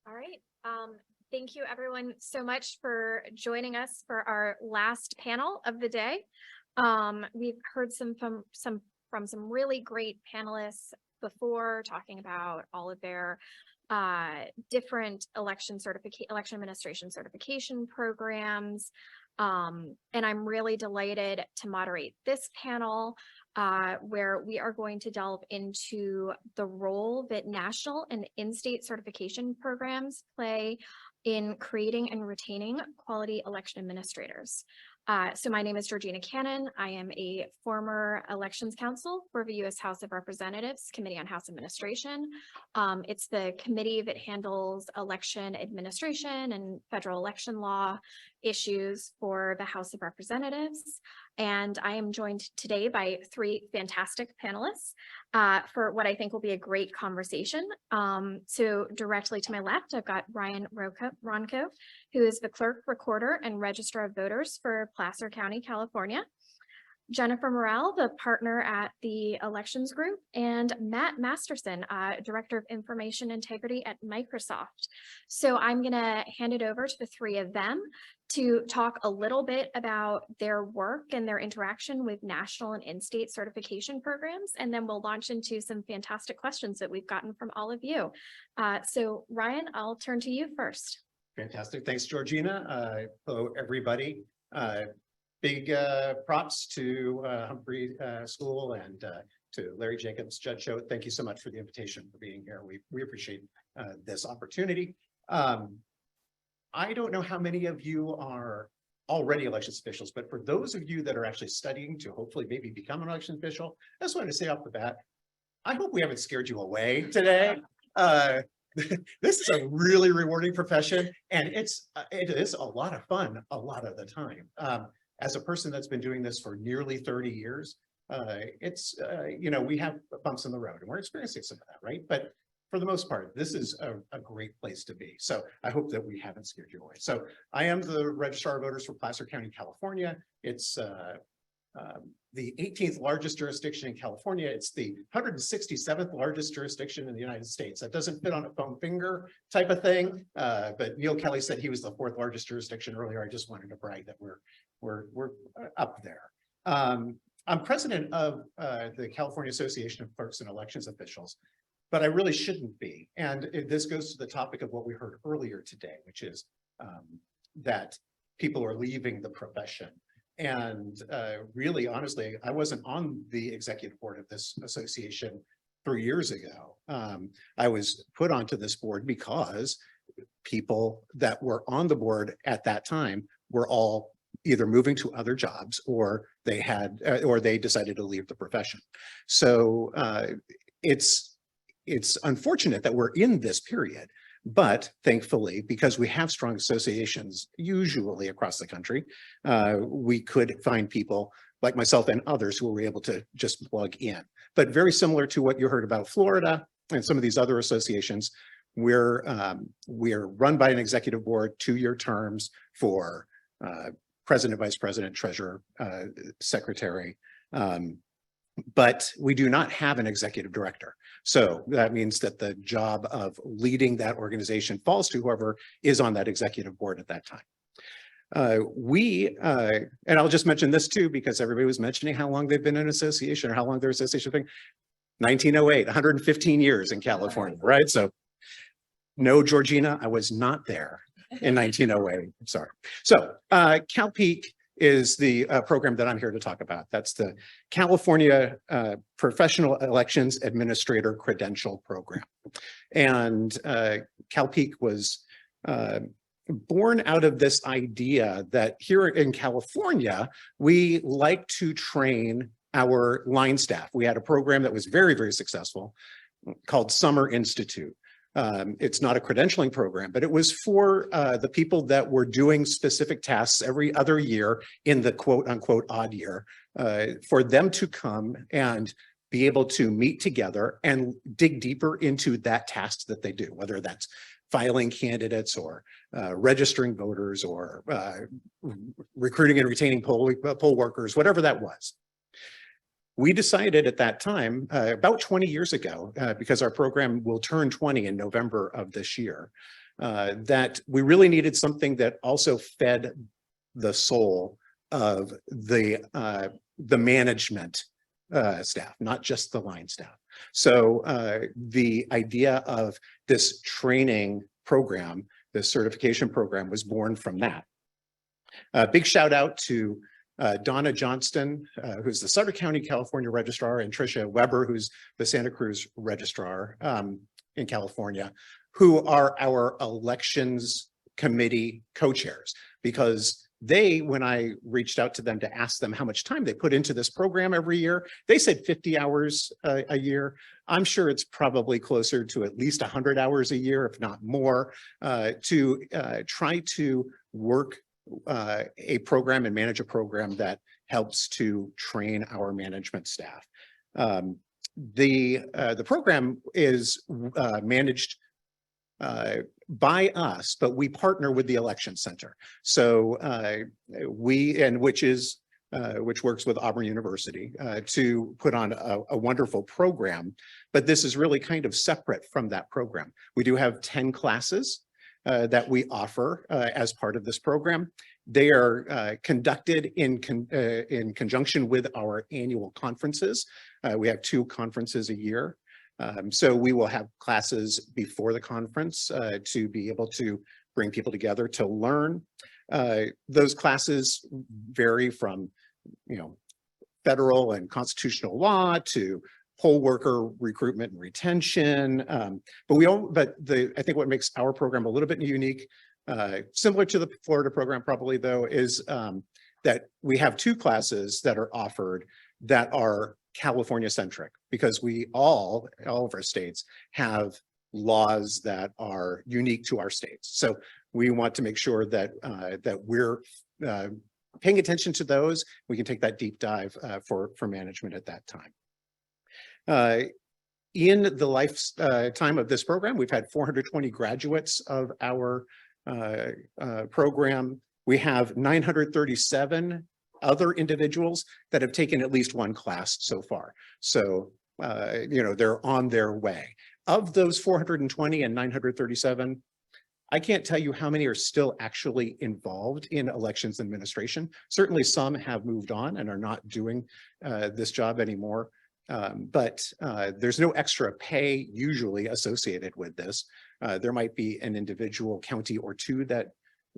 All right. Thank you everyone so much for joining us for our last panel of the day. We've heard from some really great panelists before, talking about all of their different election administration certification programs. And I'm really delighted to moderate this panel where we are going to delve into the role that national and in-state certification programs play in creating and retaining quality election administrators. So my name is Georgina Cannan. I am a former elections counsel for the U.S. House of Representatives Committee on House Administration. It's the committee that handles election administration and federal election law issues for the House of Representatives. And I am joined today by three fantastic panelists for what I think will be a great conversation. So directly to my left, I've got Ronco, who is the clerk, recorder, and registrar of voters for Placer County, California. Jennifer Morrell, the partner at the elections group, and Matt Masterson, director of information integrity at Microsoft. So I'm going to hand it over to the three of them to talk a little bit about their work and their interaction with national and in-state certification programs, and then we'll launch into some fantastic questions that we've gotten from all of you. So Ryan, I'll turn to you first. Fantastic. Thanks, Georgina. Hello, everybody. Big props to Humphrey School and to Larry Jacobs, Judge Choate. Thank you so much for the invitation, for being here. We appreciate this opportunity. I don't know how many of you are already elections officials, but for those of you that are actually studying to hopefully maybe become an election official, I just wanted to say off the bat, I hope we haven't scared you away today. This is a really rewarding profession, and it is a lot of fun a lot of the time. As a person that's been doing this for nearly 30 years, we have bumps in the road and we're experiencing some of that, right? But for the most part, this is a great place to be. So I hope that we haven't scared you away. So I am the Registrar of Voters for Placer County, California. It's the 18th largest jurisdiction in California. It's the 167th largest jurisdiction in the United States. That doesn't fit on a foam finger type of thing. But Neil Kelly said he was the 4th largest jurisdiction earlier. I just wanted to brag that we're up there. I'm president of the California Association of Clerks and Elections Officials, but I really shouldn't be. And this goes to the topic of what we heard earlier today, which is that people are leaving the profession. And really, honestly, I wasn't on the executive board of this association 3 years ago. I was put onto this board because people that were on the board at that time were all either moving to other jobs or they decided to leave the profession. So it's unfortunate that we're in this period. But thankfully, because we have strong associations, usually across the country, we could find people like myself and others who were able to just plug in. But very similar to what you heard about Florida and some of these other associations, we're run by an executive board, 2-year terms for president, vice president, treasurer, secretary. But we do not have an executive director. So that means that the job of leading that organization falls to whoever is on that executive board at that time. And I'll just mention this too, because everybody was mentioning how long they've been in association or how long their association has been. 1908, 115 years in California, right? So no, Georgina, I was not there in 1908, I'm sorry. So CalPEAC is the program that I'm here to talk about. That's the California Professional Elections Administrator Credential Program. And CalPEAC was born out of this idea that here in California, we like to train our line staff. We had a program that was very, very successful called Summer Institute. It's not a credentialing program, but it was for the people that were doing specific tasks every other year in the quote unquote odd year, for them to come and be able to meet together and dig deeper into that task that they do, whether that's filing candidates or registering voters or recruiting and retaining poll workers, whatever that was. We decided at that time, about 20 years ago, because our program will turn 20 in November of this year, that we really needed something that also fed the soul of the management staff, not just the line staff. So the idea of this training program, this certification program, was born from that. Big shout out to Donna Johnston, who's the Sutter County, California Registrar, and Tricia Weber, who's the Santa Cruz Registrar in California, who are our elections committee co-chairs, because they, when I reached out to them to ask them how much time they put into this program every year, they said 50 hours a year. I'm sure it's probably closer to at least 100 hours a year, if not more, to try to work a program and manage a program that helps to train our management staff. The program is managed by us, but we partner with the Election Center. So which works with Auburn University to put on a wonderful program. But this is really kind of separate from that program. We do have 10 classes that we offer as part of this program. They are conducted in conjunction with our annual conferences. We have 2 conferences a year. So we will have classes before the conference to be able to bring people together to learn. Those classes vary from, federal and constitutional law to poll worker recruitment and retention. I think what makes our program a little bit unique, similar to the Florida program probably though, is that we have 2 classes that are offered that are California centric, because we all of our states have laws that are unique to our states. So we want to make sure that that we're paying attention to those. We can take that deep dive for management at that time. In the lifetime of this program, we've had 420 graduates of our program. We have 937 other individuals that have taken at least 1 class so far. So, they're on their way. Of those 420 and 937, I can't tell you how many are still actually involved in elections administration. Certainly some have moved on and are not doing this job anymore. But there's no extra pay usually associated with this. There might be an individual county or 2 that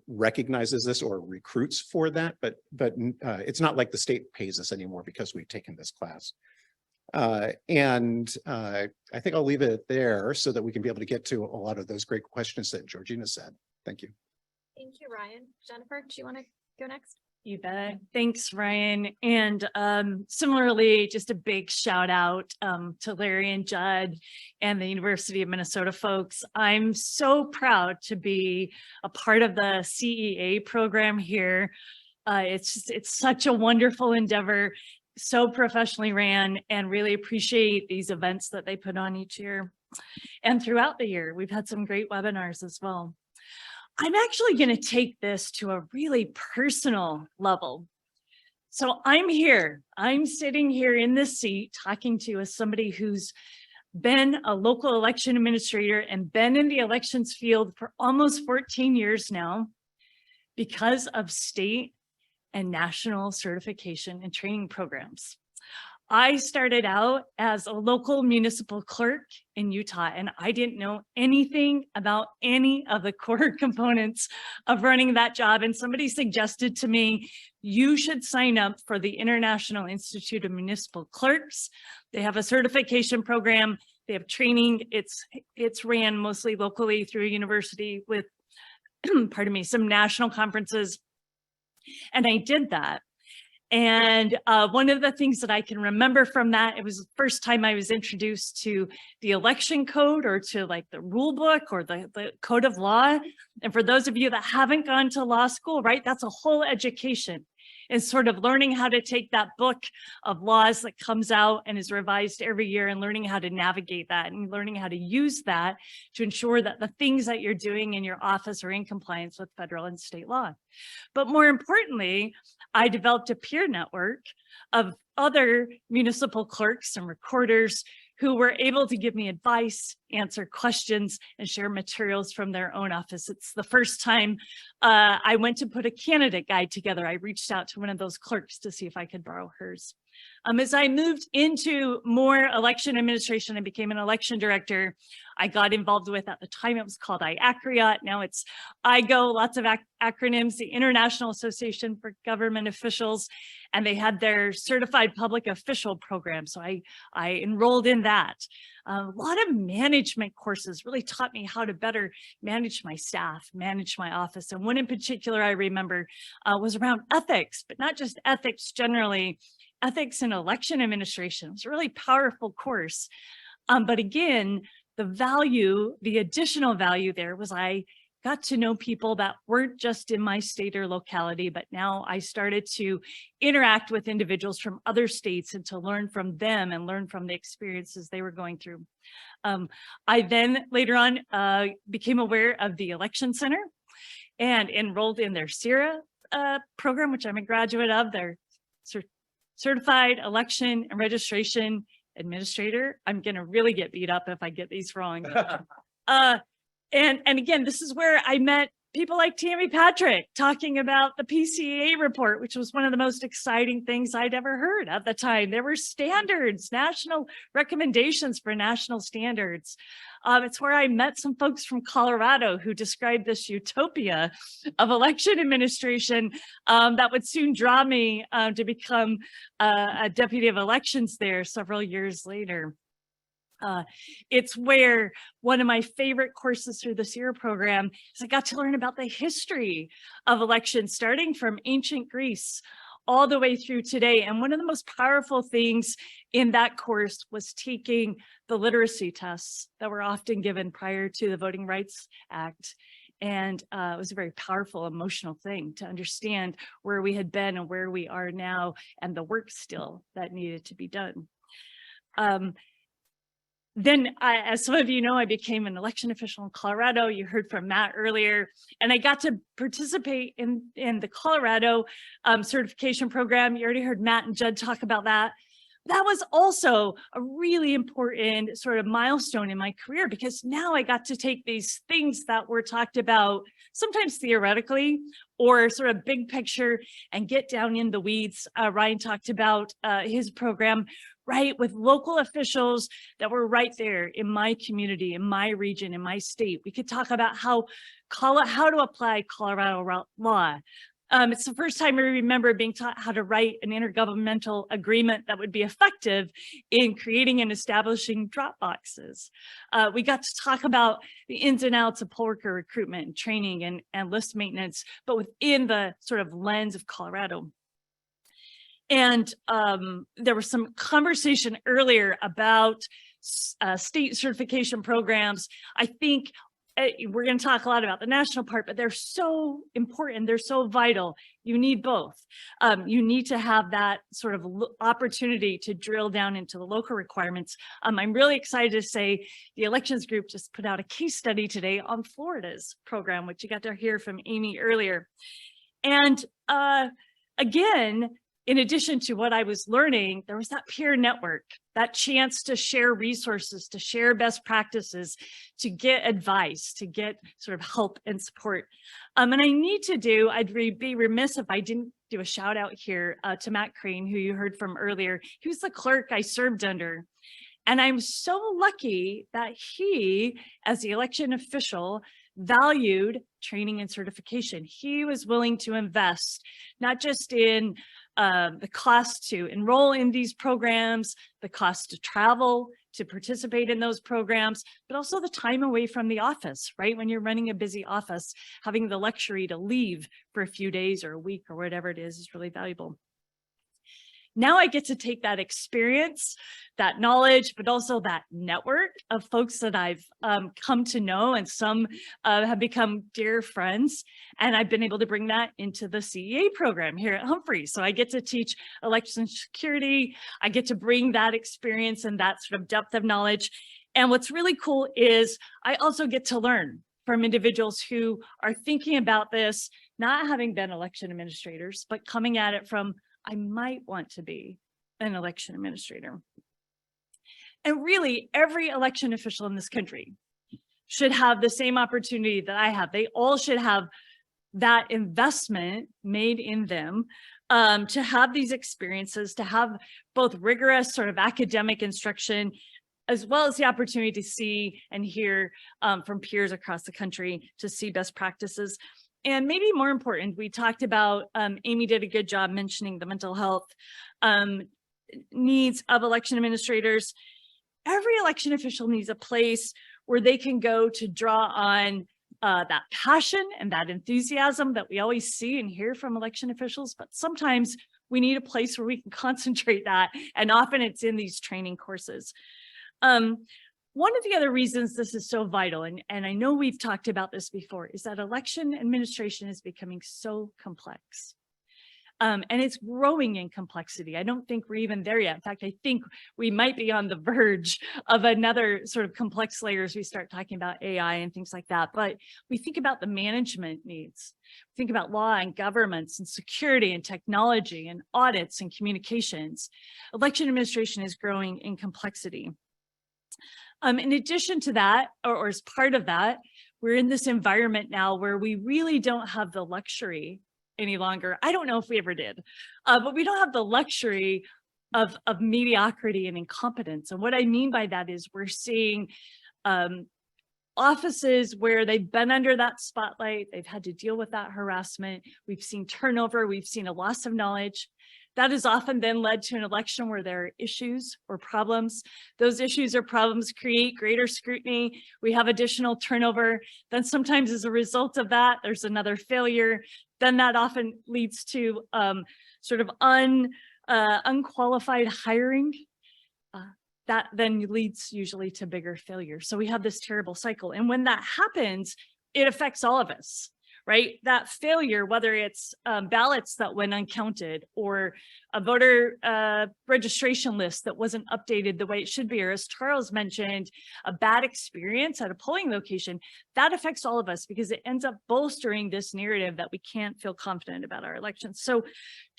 recognizes this or recruits for that, but it's not like the state pays us anymore because we've taken this class. I think I'll leave it there so that we can be able to get to a lot of those great questions that Georgina said. Thank you. Thank you, Ryan. Jennifer, do you want to go next? You bet. Thanks, Ryan. And similarly, just a big shout out to Larry and Judd and the University of Minnesota folks. I'm so proud to be a part of the CEA program here. It's such a wonderful endeavor, so professionally ran, and really appreciate these events that they put on each year. And throughout the year, we've had some great webinars as well. I'm actually going to take this to a really personal level. So I'm sitting here in this seat talking to you as somebody who's been a local election administrator and been in the elections field for almost 14 years now because of state and national certification and training programs. I started out as a local municipal clerk in Utah, and I didn't know anything about any of the core components of running that job. And somebody suggested to me, you should sign up for the International Institute of Municipal Clerks. They have a certification program. They have training. It's ran mostly locally through a university with, pardon me, some national conferences. And I did that. And one of the things that I can remember from that, it was the first time I was introduced to the election code, or to like the rule book or the code of law. And for those of you that haven't gone to law school, right, that's a whole education. Is sort of learning how to take that book of laws that comes out and is revised every year, and learning how to navigate that and learning how to use that to ensure that the things that you're doing in your office are in compliance with federal and state law. But more importantly, I developed a peer network of other municipal clerks and recorders who were able to give me advice, answer questions, and share materials from their own office. It's the first time I went to put a candidate guide together. I reached out to one of those clerks to see if I could borrow hers. As I moved into more election administration and became an election director, I got involved with, at the time it was called IACRIOT, now it's IGO, lots of acronyms, the International Association for Government Officials, and they had their certified public official program. So I enrolled in that. A lot of management courses really taught me how to better manage my staff, manage my office. And one in particular I remember was around ethics, but not just ethics generally, ethics in election administration. It was a really powerful course. But again, the additional value there was I got to know people that weren't just in my state or locality, but now I started to interact with individuals from other states and to learn from them and learn from the experiences they were going through. I then later on became aware of the Election Center and enrolled in their CERA program, which I'm a graduate of, their Certified Election and Registration Administrator. I'm going to really get beat up if I get these wrong. And again, this is where I met people like Tammy Patrick talking about the PCA report, which was one of the most exciting things I'd ever heard at the time. There were standards, national recommendations for national standards. It's where I met some folks from Colorado who described this utopia of election administration that would soon draw me to become a deputy of elections there several years later. It's where one of my favorite courses through the CERA program is I got to learn about the history of elections, starting from ancient Greece all the way through today. And one of the most powerful things in that course was taking the literacy tests that were often given prior to the Voting Rights Act. And it was a very powerful, emotional thing to understand where we had been and where we are now and the work still that needed to be done. Then, as some of you know, I became an election official in Colorado. You heard from Matt earlier, and I got to participate in the Colorado certification program. You already heard Matt and Judd talk about that. That was also a really important sort of milestone in my career, because now I got to take these things that were talked about, sometimes theoretically or sort of big picture, and get down in the weeds. Ryan talked about his program, right, with local officials that were right there in my community, in my region, in my state. We could talk about how to apply Colorado law. It's the first time I remember being taught how to write an intergovernmental agreement that would be effective in creating and establishing drop boxes. We got to talk about the ins and outs of poll worker recruitment and training and list maintenance, but within the sort of lens of Colorado. And there was some conversation earlier about state certification programs. I think we're going to talk a lot about the national part, but they're so important. They're so vital. You need both. You need to have that sort of opportunity to drill down into the local requirements. I'm really excited to say the elections group just put out a case study today on Florida's program, which you got to hear from Amy earlier. And again, in addition to what I was learning, there was that peer network, that chance to share resources, to share best practices, to get advice, to get sort of help and support. And I need to do, I'd be remiss if I didn't do a shout out here to Matt Crane, who you heard from earlier. He was the clerk I served under. And I'm so lucky that he, as the election official, valued training and certification. He was willing to invest, not just in the cost to enroll in these programs, the cost to travel, to participate in those programs, but also the time away from the office, right? When you're running a busy office, having the luxury to leave for a few days or a week or whatever it is really valuable. Now I get to take that experience, that knowledge, but also that network of folks that I've come to know, and some have become dear friends. And I've been able to bring that into the CEA program here at Humphrey. So I get to teach election security. I get to bring that experience and that sort of depth of knowledge. And what's really cool is I also get to learn from individuals who are thinking about this, not having been election administrators, but coming at it from, I might want to be an election administrator. And really, every election official in this country should have the same opportunity that I have. They all should have that investment made in them to have these experiences, to have both rigorous sort of academic instruction, as well as the opportunity to see and hear from peers across the country, to see best practices. And maybe more important, we talked about, Amy did a good job mentioning the mental health needs of election administrators. Every election official needs a place where they can go to draw on that passion and that enthusiasm that we always see and hear from election officials, but sometimes we need a place where we can concentrate that, and often it's in these training courses. One of the other reasons this is so vital, and I know we've talked about this before, is that election administration is becoming so complex. And it's growing in complexity. I don't think we're even there yet. In fact, I think we might be on the verge of another sort of complex layer as we start talking about AI and things like that. But we think about the management needs. Think about law and governments and security and technology and audits and communications. Election administration is growing in complexity. In addition to that, or as part of that, we're in this environment now where we really don't have the luxury any longer. I don't know if we ever did, but we don't have the luxury of mediocrity and incompetence. And what I mean by that is we're seeing offices where they've been under that spotlight, they've had to deal with that harassment. We've seen turnover, we've seen a loss of knowledge. That has often then led to an election where there are issues or problems. Those issues or problems create greater scrutiny. We have additional turnover. Then sometimes as a result of that, there's another failure. Then that often leads to sort of unqualified hiring. That then leads usually to bigger failure. So we have this terrible cycle. And when that happens, it affects all of us. Right? That failure, whether it's ballots that went uncounted or a voter registration list that wasn't updated the way it should be, or as Charles mentioned, a bad experience at a polling location, that affects all of us because it ends up bolstering this narrative that we can't feel confident about our elections. So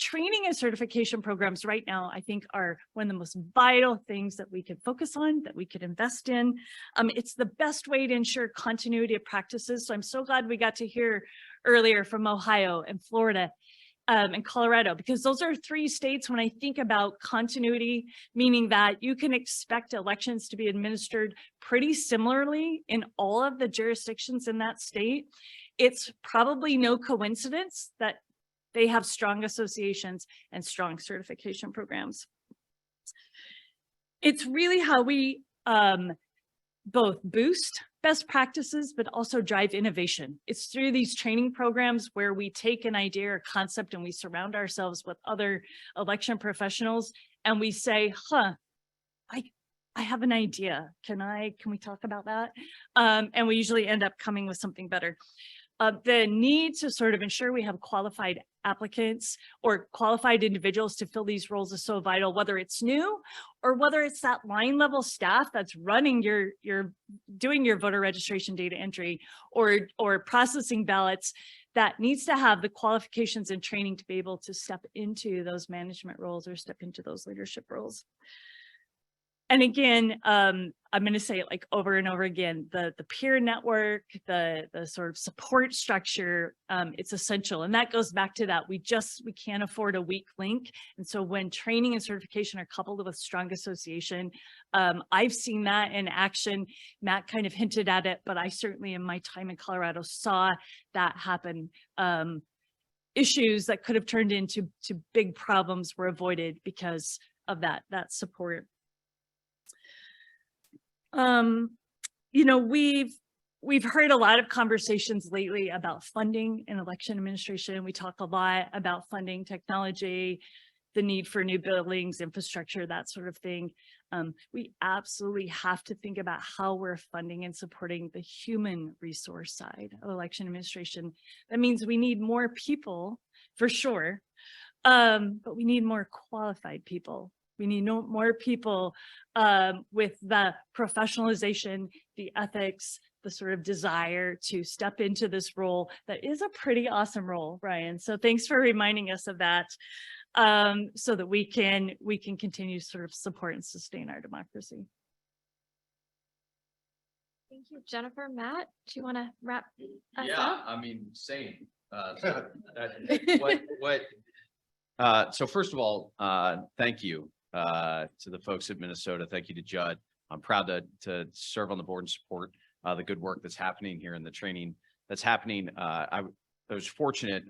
training and certification programs right now, I think, are one of the most vital things that we could focus on, that we could invest in. It's the best way to ensure continuity of practices. So I'm so glad we got to hear earlier from Ohio and Florida and Colorado, because those are 3 states when I think about continuity, meaning that you can expect elections to be administered pretty similarly in all of the jurisdictions in that state. It's probably no coincidence that they have strong associations and strong certification programs. It's really how we both boost best practices, but also drive innovation. It's through these training programs where we take an idea or concept and we surround ourselves with other election professionals and we say, I have an idea. Can we talk about that? And we usually end up coming with something better. The need to sort of ensure we have qualified applicants or qualified individuals to fill these roles is so vital, whether it's new or whether it's that line level staff that's running doing your voter registration data entry or processing ballots, that needs to have the qualifications and training to be able to step into those management roles or step into those leadership roles. And again, I'm going to say it like over and over again, the peer network, the sort of support structure, it's essential. And that goes back to that. We can't afford a weak link. And so when training and certification are coupled with strong association, I've seen that in action. Matt kind of hinted at it, but I certainly in my time in Colorado saw that happen. Issues that could have turned into big problems were avoided because of that support. You know, we've heard a lot of conversations lately about funding in election administration. We talk a lot about funding, technology, the need for new buildings, infrastructure, that sort of thing. We absolutely have to think about how we're funding and supporting the human resource side of election administration. That means we need more people for sure, but we need more qualified people. We need more people with the professionalization, the ethics, the sort of desire to step into this role that is a pretty awesome role, Ryan. So thanks for reminding us of that, so that we can continue to sort of support and sustain our democracy. Thank you, Jennifer. Matt, do you want to wrap us Yeah, up? I mean, same. So first of all, thank you to the folks at Minnesota. Thank you to Judd. I'm proud to serve on the board and support the good work that's happening here and the training that's happening. I was fortunate,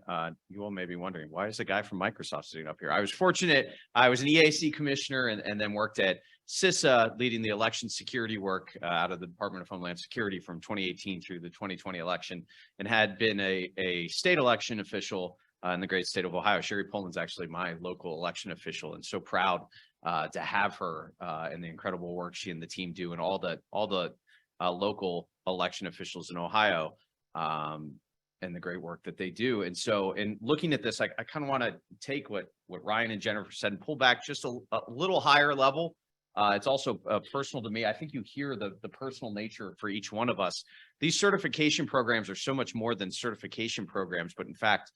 you all may be wondering, why is a guy from Microsoft sitting up here? I was fortunate. I was an EAC commissioner and then worked at CISA, leading the election security work out of the Department of Homeland Security from 2018 through the 2020 election, and had been a state election official in the great state of Ohio. Sherry Poland's actually my local election official, and so proud to have her and the incredible work she and the team do, and all the local election officials in Ohio and the great work that they do. And so in looking at this, I kind of want to take what Ryan and Jennifer said and pull back just a little higher level. It's also personal to me. I think you hear the personal nature for each one of us. These certification programs are so much more than certification programs, but in fact,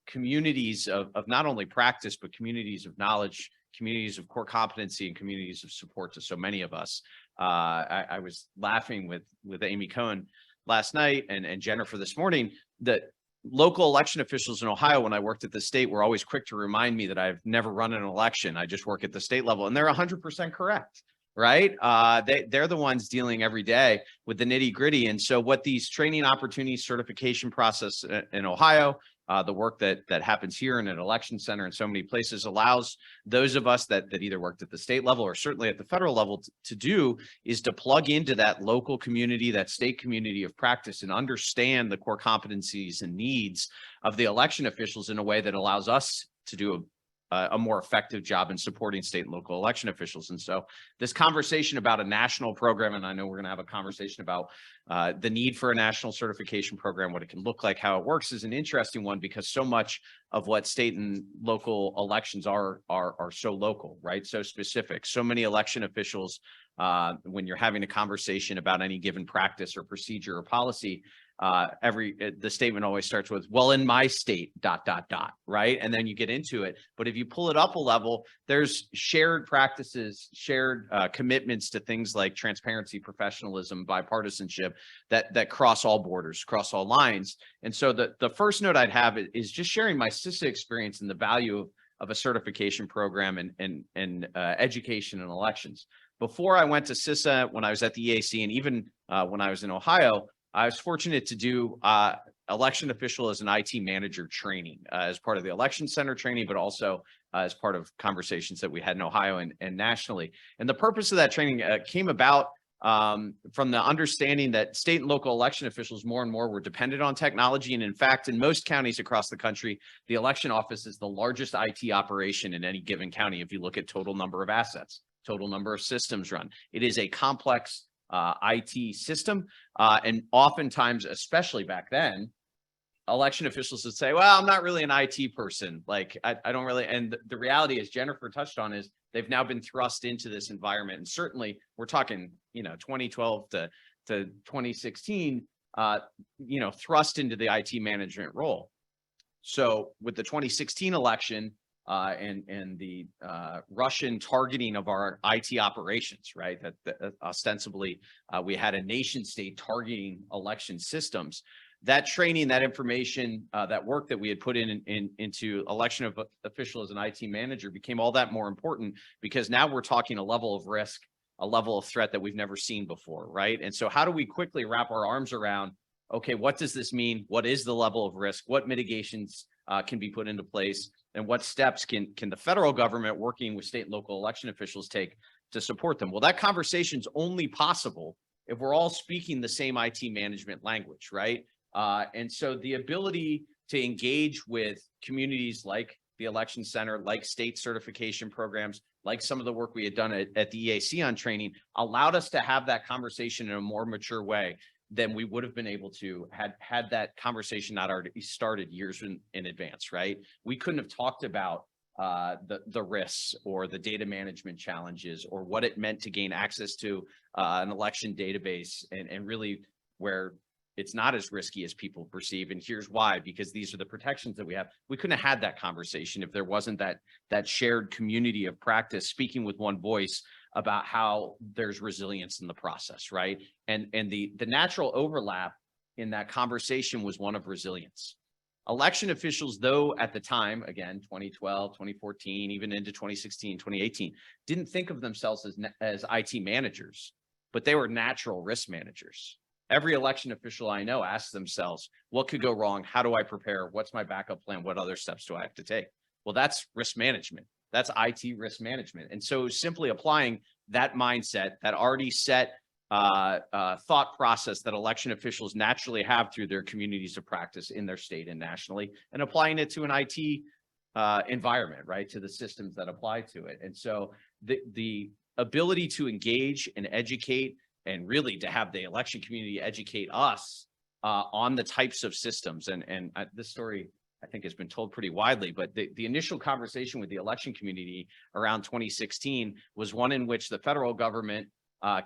communities of not only practice, but communities of knowledge, communities of core competency, and communities of support to so many of us. I was laughing with Amy Cohen last night and Jennifer this morning that local election officials in Ohio, when I worked at the state, were always quick to remind me that I've never run an election. I just work at the state level, and they're 100% correct, right? They're the ones dealing every day with the nitty gritty. And so what these training opportunities, certification process in Ohio, the work that happens here in an election center in so many places allows those of us that either worked at the state level or certainly at the federal level to do is to plug into that local community, that state community of practice, and understand the core competencies and needs of the election officials in a way that allows us to do a more effective job in supporting state and local election officials. And so this conversation about a national program, and I know we're going to have a conversation about the need for a national certification program, what it can look like, how it works, is an interesting one, because so much of what state and local elections are so local, right? So specific. So many election officials, when you're having a conversation about any given practice or procedure or policy, the statement always starts with, well, in my state, ... right? And then you get into it. But if you pull it up a level, there's shared practices, shared commitments to things like transparency, professionalism, bipartisanship that cross all borders, cross all lines. And so the first note I'd have is just sharing my CISA experience and the value of a certification program and education and elections. Before I went to CISA, when I was at the EAC, and even when I was in Ohio, I was fortunate to do election official as an IT manager training as part of the election center training, but also as part of conversations that we had in Ohio and nationally. And the purpose of that training came about from the understanding that state and local election officials more and more were dependent on technology. And in fact, in most counties across the country, the election office is the largest IT operation in any given county. If you look at total number of assets, total number of systems run, it is a complex IT system. And oftentimes, especially back then, election officials would say, well, I'm not really an IT person. Like, I don't really. And the reality, as Jennifer touched on, is they've now been thrust into this environment. And certainly we're talking, 2012 to 2016, thrust into the IT management role. So with the 2016 election, and the Russian targeting of our IT operations, right? That ostensibly we had a nation state targeting election systems. That training, that information, that work that we had put into election official as an IT manager became all that more important, because now we're talking a level of risk, a level of threat that we've never seen before, right? And so how do we quickly wrap our arms around, okay, what does this mean? What is the level of risk? What mitigations can be put into place? And what steps can the federal government working with state and local election officials take to support them? Well, that conversation's only possible if we're all speaking the same IT management language, right? And so the ability to engage with communities like the election center, like state certification programs, like some of the work we had done at the EAC on training, allowed us to have that conversation in a more mature way than we would have been able to had that conversation not already started years in advance, right? We couldn't have talked about the risks or the data management challenges or what it meant to gain access to an election database and really where it's not as risky as people perceive. And here's why, because these are the protections that we have. We couldn't have had that conversation if there wasn't that shared community of practice speaking with one voice about how there's resilience in the process, right? And the natural overlap in that conversation was one of resilience. Election officials, though, at the time, again, 2012, 2014, even into 2016, 2018, didn't think of themselves as IT managers, but they were natural risk managers. Every election official I know asks themselves, what could go wrong? How do I prepare? What's my backup plan? What other steps do I have to take? Well, that's risk management. That's IT risk management. And so simply applying that mindset, that already set thought process that election officials naturally have through their communities of practice in their state and nationally, and applying it to an IT environment, right, to the systems that apply to it. And so the ability to engage and educate, and really to have the election community educate us on the types of systems. And this story, I think, has been told pretty widely, but the initial conversation with the election community around 2016 was one in which the federal government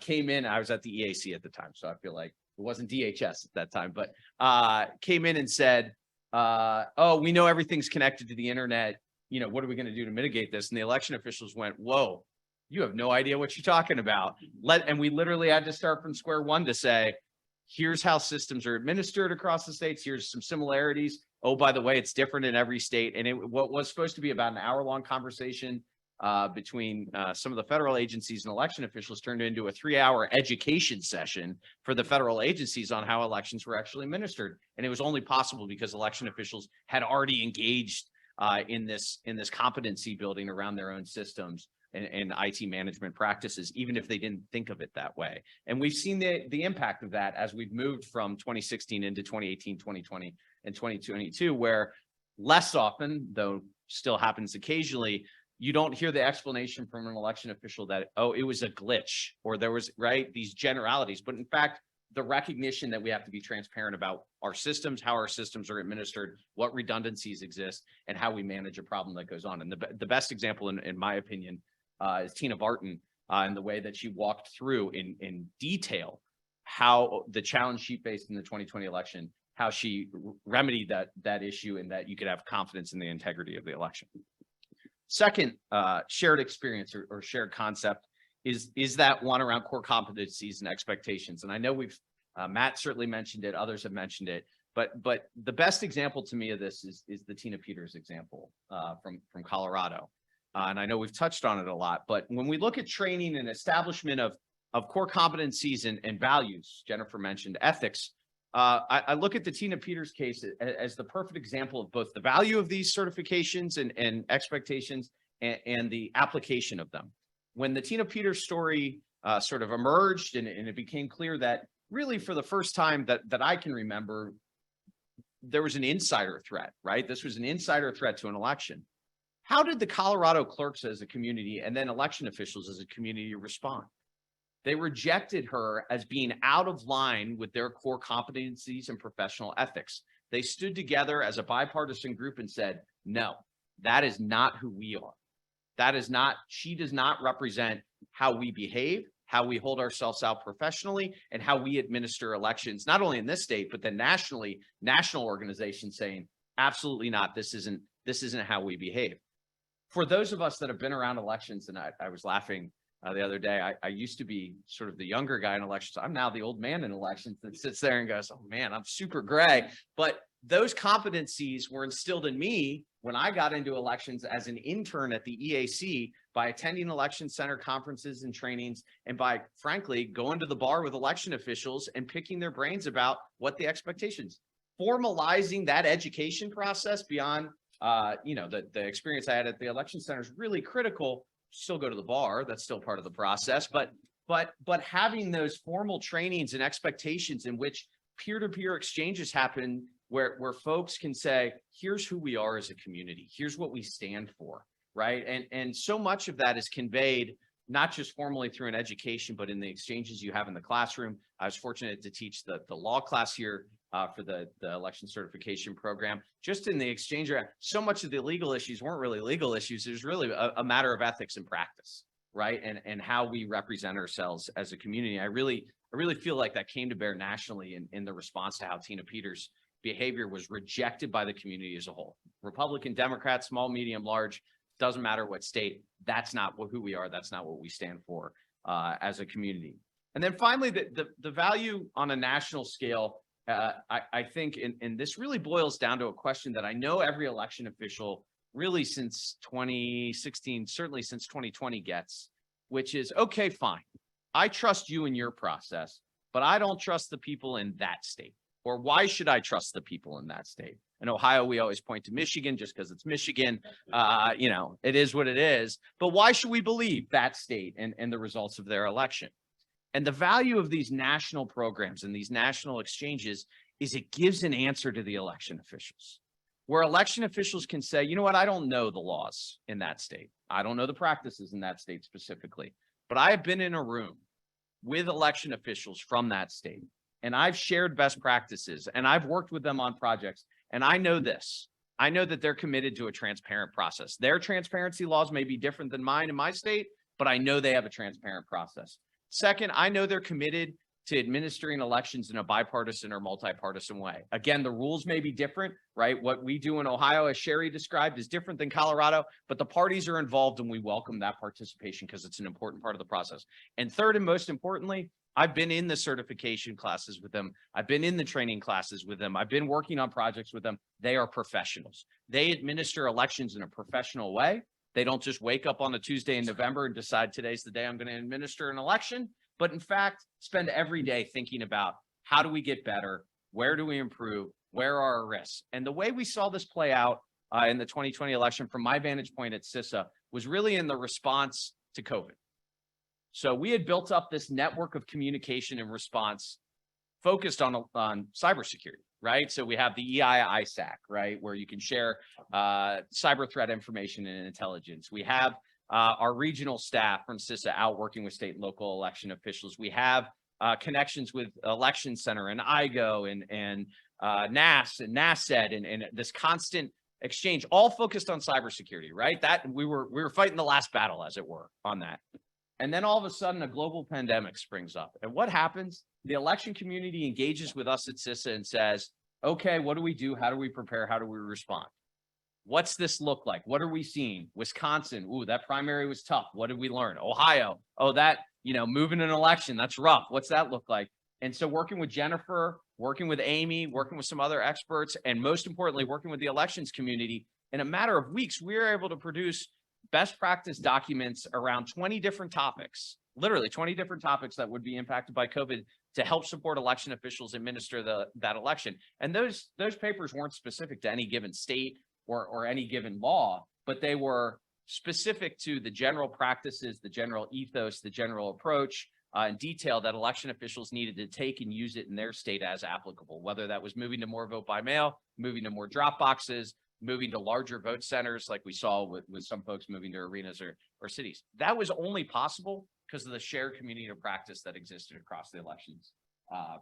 came in. I was at the EAC at the time, so I feel like it wasn't DHS at that time, but came in and said, oh, we know everything's connected to the internet. You know, what are we going to do to mitigate this? And the election officials went, whoa, you have no idea what you're talking about. And we literally had to start from square one to say, here's how systems are administered across the states. Here's some similarities. Oh, by the way, it's different in every state. And what was supposed to be about an hour-long conversation between some of the federal agencies and election officials turned into a 3-hour education session for the federal agencies on how elections were actually administered. And it was only possible because election officials had already engaged in this competency building around their own systems and IT management practices, even if they didn't think of it that way. And we've seen the impact of that as we've moved from 2016 into 2018, 2020, and 2022, where less often, though still happens occasionally, you don't hear the explanation from an election official that, oh, it was a glitch, or there was, right, these generalities. But in fact, the recognition that we have to be transparent about our systems, how our systems are administered, what redundancies exist, and how we manage a problem that goes on. And the best example, in my opinion, is Tina Barton and the way that she walked through in detail how the challenge she faced in the 2020 election, how she remedied that issue, and that you could have confidence in the integrity of the election. Second, shared experience or shared concept is that one around core competencies and expectations. And I know Matt certainly mentioned it, others have mentioned it, but the best example to me of this is the Tina Peters example from Colorado. And I know we've touched on it a lot, but when we look at training and establishment of core competencies and values, Jennifer mentioned ethics, I look at the Tina Peters case as the perfect example of both the value of these certifications and expectations and the application of them. When the Tina Peters story sort of emerged and it became clear that really for the first time that I can remember, there was an insider threat, right? This was an insider threat to an election. How did the Colorado clerks as a community and then election officials as a community respond? They rejected her as being out of line with their core competencies and professional ethics. They stood together as a bipartisan group and said, no, that is not who we are. She does not represent how we behave, how we hold ourselves out professionally, and how we administer elections, not only in this state, but then nationally, national organizations saying, absolutely not, this isn't how we behave. For those of us that have been around elections, and I was laughing the other day, I used to be sort of the younger guy in elections. I'm now the old man in elections that sits there and goes, oh man, I'm super gray. But those competencies were instilled in me when I got into elections as an intern at the EAC by attending election center conferences and trainings, and by, frankly, going to the bar with election officials and picking their brains about what the expectations. Formalizing that education process beyond the experience I had at the election center is really critical. Still go to the bar, that's still part of the process, but having those formal trainings and expectations in which peer-to-peer exchanges happen where folks can say, here's who we are as a community, here's what we stand for, right? And so much of that is conveyed not just formally through an education, but in the exchanges you have in the classroom. I was fortunate to teach the law class here for the election certification program. Just in the exchange, so much of the legal issues weren't really legal issues. It was really a matter of ethics and practice, right? And how we represent ourselves as a community. I really feel like that came to bear nationally in the response to how Tina Peters' behavior was rejected by the community as a whole. Republican, Democrat, small, medium, large, doesn't matter what state, that's not who we are. That's not what we stand for as a community. And then finally, the value on a national scale, I think, and this really boils down to a question that I know every election official really since 2016, certainly since 2020 gets, which is, okay, fine. I trust you in your process, but I don't trust the people in that state. Or why should I trust the people in that state? In Ohio, we always point to Michigan just because it's Michigan. You know, it is what it is. But why should we believe that state and the results of their election? And the value of these national programs and these national exchanges is it gives an answer to the election officials, where election officials can say, you know what, I don't know the laws in that state. I don't know the practices in that state specifically, but I have been in a room with election officials from that state, and I've shared best practices, and I've worked with them on projects, and I know this. I know that they're committed to a transparent process. Their transparency laws may be different than mine in my state, but I know they have a transparent process. Second, I know they're committed to administering elections in a bipartisan or multi-partisan way. Again, the rules may be different, right? What we do in Ohio, as Sherry described, is different than Colorado, but the parties are involved and we welcome that participation because it's an important part of the process. And third, and most importantly, I've been in the certification classes with them. I've been in the training classes with them. I've been working on projects with them. They are professionals. They administer elections in a professional way. They don't just wake up on a Tuesday in November and decide today's the day I'm going to administer an election, but in fact, spend every day thinking about how do we get better? Where do we improve? Where are our risks? And the way we saw this play out in the 2020 election, from my vantage point at CISA, was really in the response to COVID. So we had built up this network of communication and response focused on cybersecurity, right? So we have the EI-ISAC, right, where you can share cyber threat information and intelligence. We have our regional staff from CISA out working with state and local election officials. We have connections with Election Center and IGO and NAS and NASED and this constant exchange, all focused on cybersecurity, right? That we were fighting the last battle, as it were, on that. And then all of a sudden, a global pandemic springs up. And what happens? The election community engages with us at CISA and says, okay, what do we do? How do we prepare? How do we respond? What's this look like? What are we seeing? Wisconsin, ooh, that primary was tough. What did we learn? Ohio, oh, that, moving an election, that's rough. What's that look like? And so working with Jennifer, working with Amy, working with some other experts, and most importantly, working with the elections community, in a matter of weeks, we were able to produce best practice documents around 20 different topics, literally 20 different topics that would be impacted by COVID to help support election officials administer that election. And those papers weren't specific to any given state or any given law, but they were specific to the general practices, the general ethos, the general approach, and detail that election officials needed to take and use it in their state as applicable, whether that was moving to more vote by mail, moving to more drop boxes, moving to larger vote centers like we saw with some folks moving to arenas or cities. That was only possible because of the shared community of practice that existed across the elections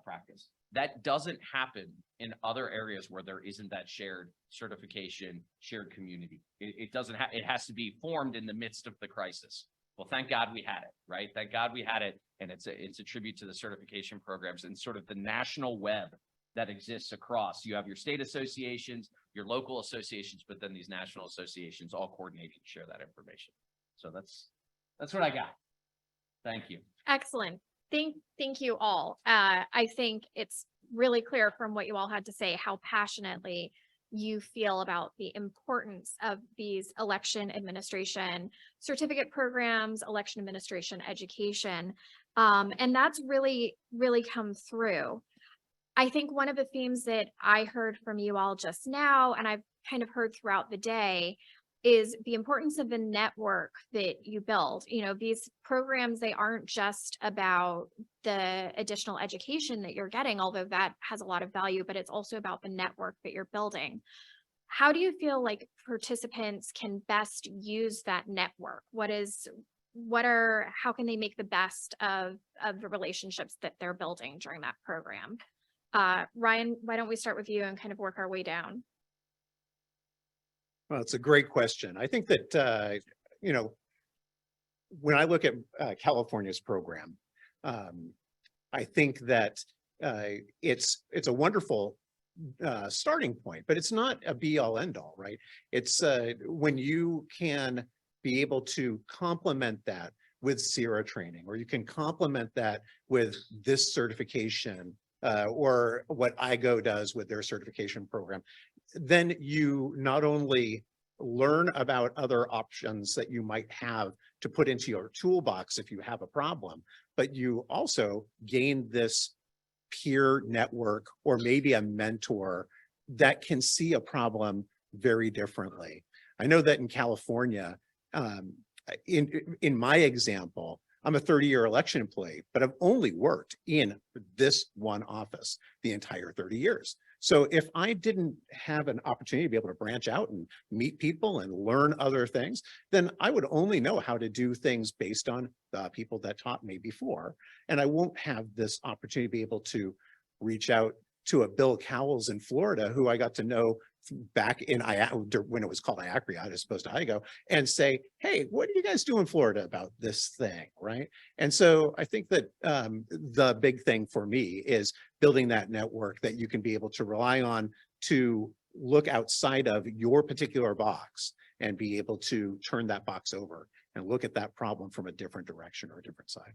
practice. That doesn't happen in other areas where there isn't that shared certification, shared community. It doesn't have, it has to be formed in the midst of the crisis. Well, thank God we had it, right? Thank God we had it. And it's a tribute to the certification programs and sort of the national web that exists across. You have your state associations, your local associations, but then these national associations all coordinate and share that information. So that's what I got. Thank you. Excellent. Thank you all. I think it's really clear from what you all had to say how passionately you feel about the importance of these election administration certificate programs, election administration education. And that's really come through. I think one of the themes that I heard from you all just now, and I've kind of heard throughout the day, is the importance of the network that you build. These programs, they aren't just about the additional education that you're getting, although that has a lot of value, but it's also about the network that you're building. How do you feel like participants can best use that network? How can they make the best of the relationships that they're building during that program? Ryan, why don't we start with you and kind of work our way down? Well, it's a great question. I think that, when I look at California's program, I think that it's a wonderful starting point, but it's not a be all end all, right? It's when you can be able to complement that with SIRA training, or you can complement that with this certification, or what IGO does with their certification program, then you not only learn about other options that you might have to put into your toolbox if you have a problem, but you also gain this peer network or maybe a mentor that can see a problem very differently. I know that in California, in my example, I'm a 30-year election employee, but I've only worked in this one office the entire 30 years. So if I didn't have an opportunity to be able to branch out and meet people and learn other things, then I would only know how to do things based on the people that taught me before. And I won't have this opportunity to be able to reach out to a Bill Cowles in Florida, who I got to know back in when it was called IACRI as opposed to IGO, and say, hey, what do you guys do in Florida about this thing, right? And so I think that the big thing for me is building that network that you can be able to rely on to look outside of your particular box and be able to turn that box over and look at that problem from a different direction or a different side.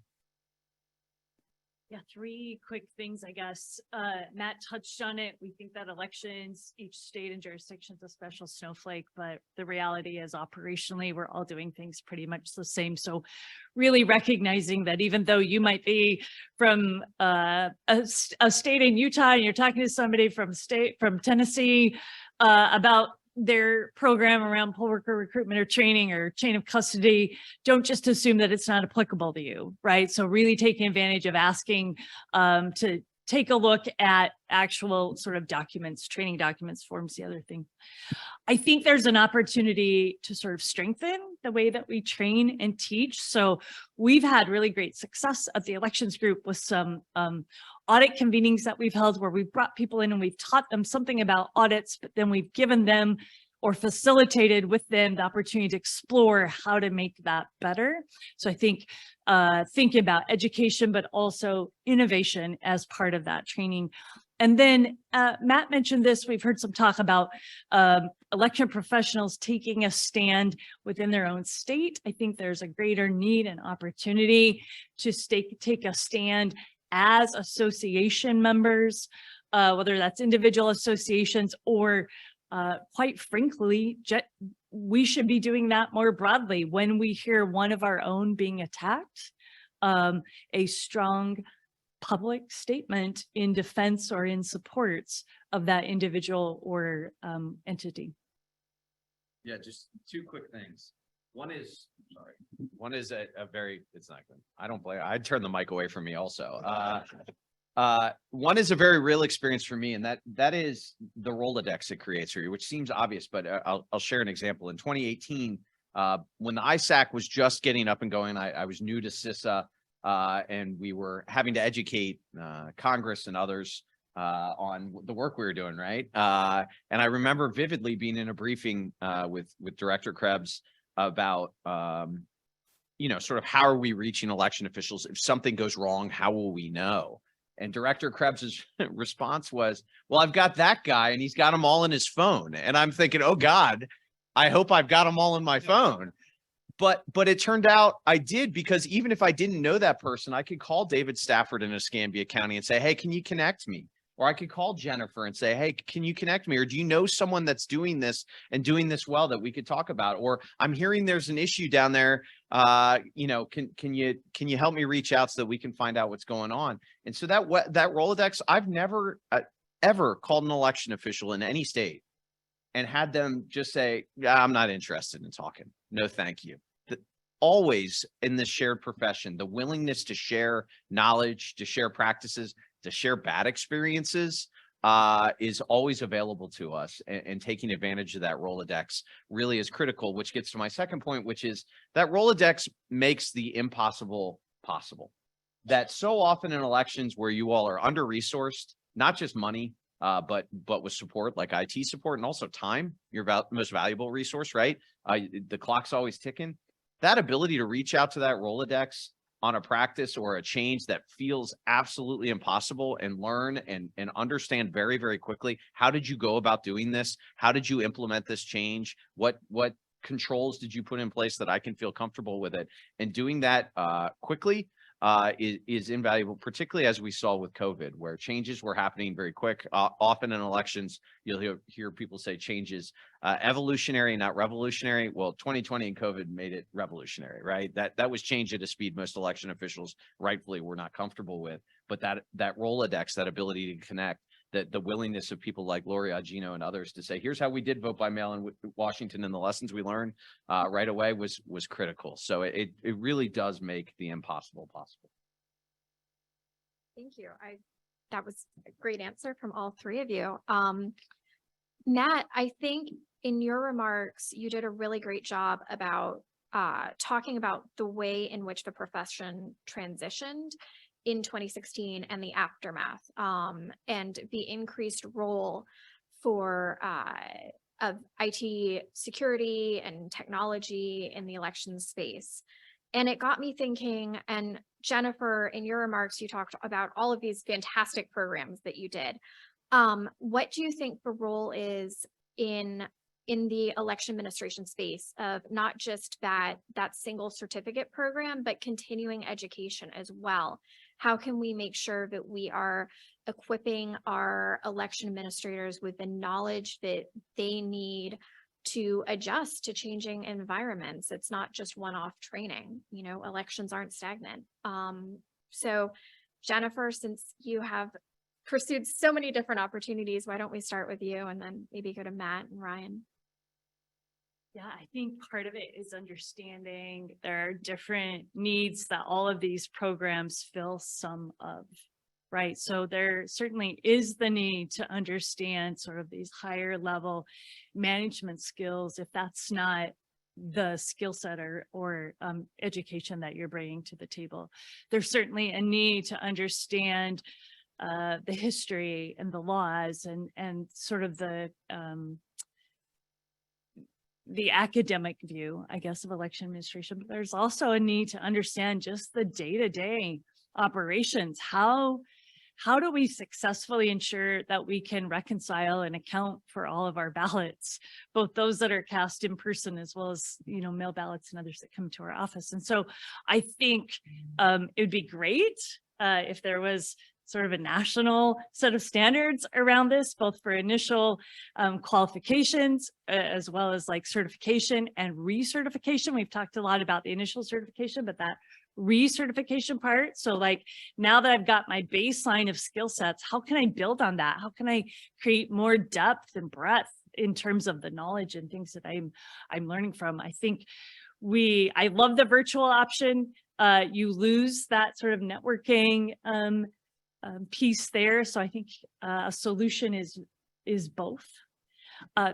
Yeah, three quick things, I guess. Matt touched on it. We think that elections, each state and jurisdiction is a special snowflake, but the reality is operationally, we're all doing things pretty much the same. So really recognizing that even though you might be from a state in Utah and you're talking to somebody from Tennessee about their program around poll worker recruitment or training or chain of custody, don't just assume that it's not applicable to you, right? So really taking advantage of asking to take a look at actual sort of documents, training documents, forms, the other thing. I think there's an opportunity to sort of strengthen the way that we train and teach. So we've had really great success at the elections group with some audit convenings that we've held where we've brought people in and we've taught them something about audits, but then we've given them or facilitated with them the opportunity to explore how to make that better. So I think thinking about education, but also innovation as part of that training. And then Matt mentioned this, we've heard some talk about election professionals taking a stand within their own state. I think there's a greater need and opportunity to take a stand as association members, whether that's individual associations or quite frankly, we should be doing that more broadly when we hear one of our own being attacked, a strong public statement in defense or in supports of that individual or entity. Yeah, just two quick things. One is a very, it's not good. I don't play. I'd turn the mic away from me also. One is a very real experience for me, and that is the Rolodex it creates for you, which seems obvious, but I'll share an example. In 2018, when the ISAC was just getting up and going, I was new to CISA, and we were having to educate Congress and others on the work we were doing, right? And I remember vividly being in a briefing with Director Krebs about sort of how are we reaching election officials? If something goes wrong, how will we know? And Director Krebs's response was, well, I've got that guy and he's got them all in his phone. And I'm thinking, oh God, I hope I've got them all in my phone. But it turned out I did, because even if I didn't know that person, I could call David Stafford in Escambia County and say, hey, can you connect me? Or I could call Jennifer and say, hey, can you connect me? Or do you know someone that's doing this and doing this well that we could talk about? Or I'm hearing there's an issue down there. Can you help me reach out so that we can find out what's going on? And so that Rolodex, I've never ever called an election official in any state and had them just say, yeah, I'm not interested in talking. No, thank you. Always in this shared profession, the willingness to share knowledge, to share practices, to share bad experiences is always available to us, and taking advantage of that Rolodex really is critical, which gets to my second point, which is that Rolodex makes the impossible possible. That so often in elections where you all are under-resourced, not just money, but with support like IT support and also time, your most valuable resource, right? The clock's always ticking. That ability to reach out to that Rolodex on a practice or a change that feels absolutely impossible and learn and understand very, very quickly. How did you go about doing this? How did you implement this change? What controls did you put in place that I can feel comfortable with it? And doing that quickly is invaluable, particularly as we saw with COVID, where changes were happening very quick. Often in elections, you'll hear people say changes evolutionary, not revolutionary. Well, 2020 and COVID made it revolutionary, right? That was change at a speed most election officials rightfully were not comfortable with. But that Rolodex, that ability to connect, the willingness of people like Georgina and others to say, here's how we did vote by mail in Washington, and the lessons we learned right away was critical. So it really does make the impossible possible. Thank you. That was a great answer from all three of you. Nat, I think in your remarks, you did a really great job about talking about the way in which the profession transitioned in 2016 and the aftermath, and the increased role for of IT security and technology in the election space. And it got me thinking, and Jennifer, in your remarks, you talked about all of these fantastic programs that you did. What do you think the role is in the election administration space of not just that single certificate program, but continuing education as well? How can we make sure that we are equipping our election administrators with the knowledge that they need to adjust to changing environments? It's not just one-off training. You know, elections aren't stagnant. So Jennifer, since you have pursued so many different opportunities, why don't we start with you and then maybe go to Matt and Ryan? Yeah, I think part of it is understanding there are different needs that all of these programs fill some of, right? So there certainly is the need to understand sort of these higher level management skills, if that's not the skill set or education that you're bringing to the table. There's certainly a need to understand the history and the laws and sort of the academic view, I guess, of election administration. But there's also a need to understand just the day-to-day operations. How do we successfully ensure that we can reconcile and account for all of our ballots, both those that are cast in person as well as, you know, mail ballots and others that come to our office? And so I think it would be great if there was sort of a national set of standards around this, both for initial qualifications as well as like certification and recertification. We've talked a lot about the initial certification, but that recertification part. So like, now that I've got my baseline of skill sets, how can I build on that? How can I create more depth and breadth in terms of the knowledge and things that I'm learning from? I think I love the virtual option. You lose that sort of networking piece there. So I think a solution is both.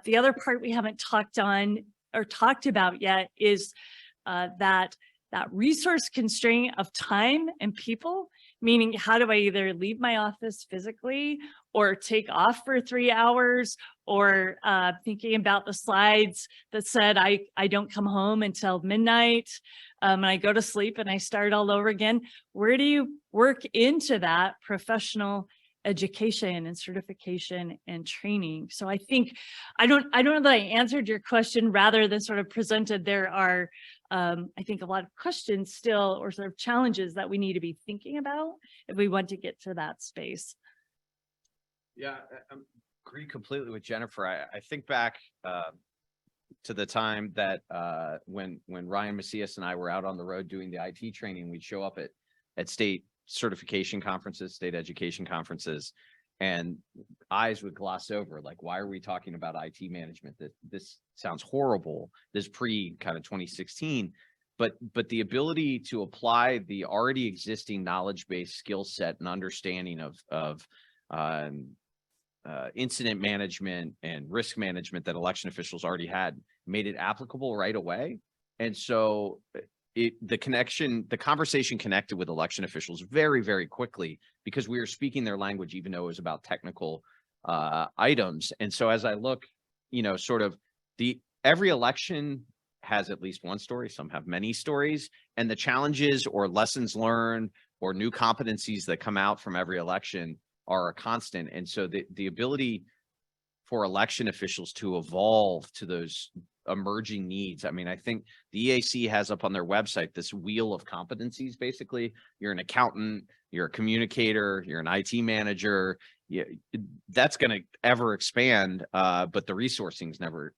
The other part we haven't talked about yet is that resource constraint of time and people, meaning how do I either leave my office physically or take off for 3 hours, or thinking about the slides that said I don't come home until midnight and I go to sleep and I start all over again. Where do you work into that professional education and certification and training? So I think, I don't know that I answered your question rather than sort of presented. There are, I think, a lot of questions still, or sort of challenges that we need to be thinking about if we want to get to that space. Yeah, I agree completely with Jennifer. I think back to the time that when Ryan Macias and I were out on the road doing the IT training, we'd show up at state certification conferences, state education conferences, and eyes would gloss over, like, why are we talking about IT management? This sounds horrible. This pre kind of 2016, but the ability to apply the already existing knowledge-based skill set and understanding of incident management and risk management that election officials already had made it applicable right away. And so the conversation connected with election officials very, very quickly because we were speaking their language, even though it was about technical items. And so as I look, you know, sort of every election has at least one story, some have many stories, and the challenges or lessons learned or new competencies that come out from every election are a constant. And so the ability for election officials to evolve to those emerging needs. I mean, I think the EAC has up on their website this wheel of competencies. Basically, you're an accountant, you're a communicator, you're an IT manager. Yeah, that's going to ever expand, but the resourcing is never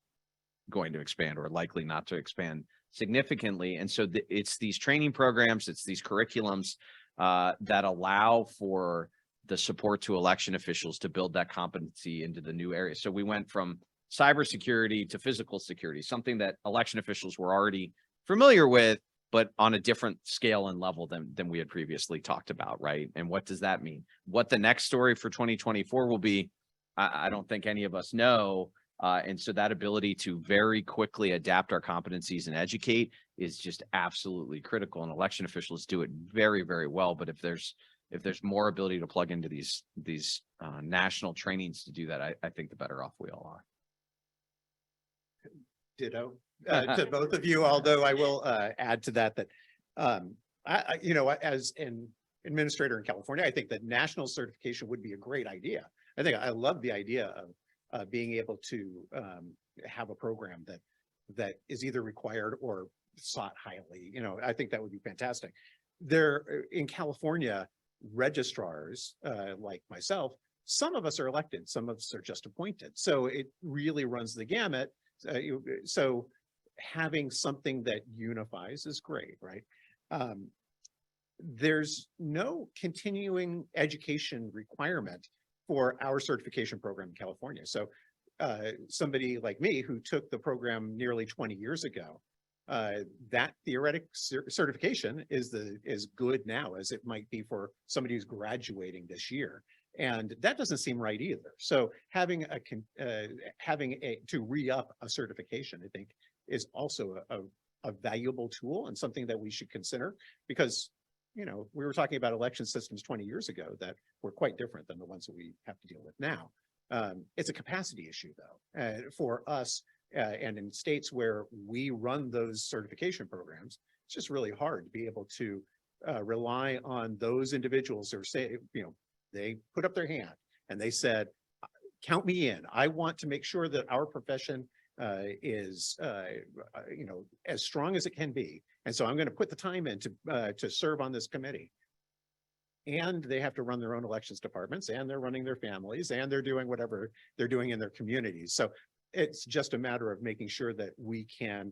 going to expand, or likely not to expand significantly. And so it's these training programs, it's these curriculums that allow for the support to election officials to build that competency into the new areas. So we went from cybersecurity to physical security, something that election officials were already familiar with, but on a different scale and level than we had previously talked about, right? And what does that mean? What the next story for 2024 will be, I don't think any of us know. And so that ability to very quickly adapt our competencies and educate is just absolutely critical. And election officials do it very, very well. But if there's more ability to plug into these national trainings to do that, I think the better off we all are. Ditto to both of you, although I will add to that you know, as an administrator in California, I think that national certification would be a great idea. I love the idea of being able to have a program that is either required or sought highly. You know, I think that would be fantastic. There in California, registrars like myself, some of us are elected, some of us are just appointed. So it really runs the gamut. So having something that unifies is great, right? There's no continuing education requirement for our certification program in California. So somebody like me who took the program nearly 20 years ago, that theoretic certification is as good now as it might be for somebody who's graduating this year. And that doesn't seem right either. So having to re-up a certification, I think, is also a valuable tool and something that we should consider, because, you know, we were talking about election systems 20 years ago that were quite different than the ones that we have to deal with now. It's a capacity issue, though, for us and in states where we run those certification programs. It's just really hard to be able to rely on those individuals who say, you know, they put up their hand and they said, count me in. I want to make sure that our profession is, you know, as strong as it can be. And so I'm going to put the time in to serve on this committee. And they have to run their own elections departments, and they're running their families, and they're doing whatever they're doing in their communities. So it's just a matter of making sure that we can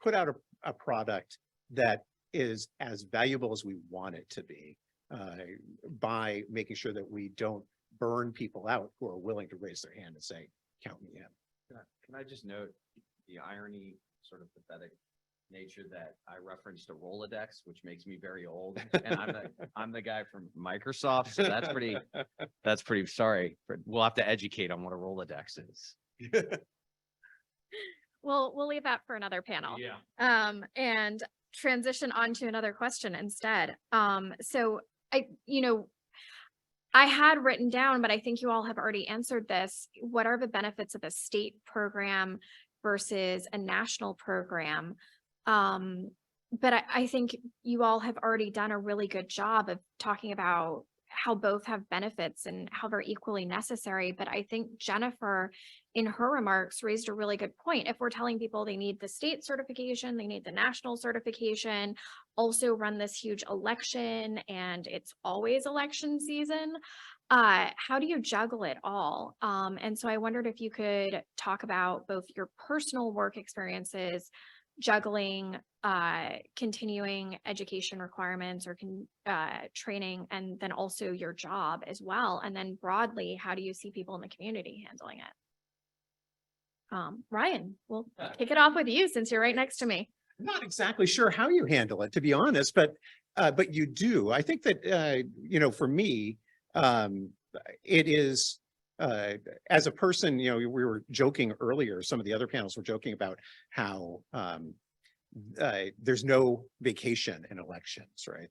put out a product that is as valuable as we want it to be, by making sure that we don't burn people out who are willing to raise their hand and say, count me in. Can I just note the irony, sort of pathetic nature that I referenced a Rolodex, which makes me very old, and I'm the guy from Microsoft, so that's pretty sorry. We'll have to educate on what a Rolodex is. Well, we'll leave that for another panel. Yeah. And transition on to another question instead. So I had written down, but I think you all have already answered this. What are the benefits of a state program versus a national program? But I think you all have already done a really good job of talking about how both have benefits and how they're equally necessary. But I think Jennifer, in her remarks, raised a really good point. If we're telling people they need the state certification, they need the national certification, also run this huge election, and it's always election season, how do you juggle it all? And so I wondered if you could talk about both your personal work experiences juggling continuing education requirements or training, and then also your job as well. And then broadly, how do you see people in the community handling it? Ryan, we'll kick it off with you since you're right next to me. I'm not exactly sure how you handle it, to be honest, but you do. I think that, you know, for me, it is, as a person, you know, we were joking earlier, some of the other panels were joking about how there's no vacation in elections, right?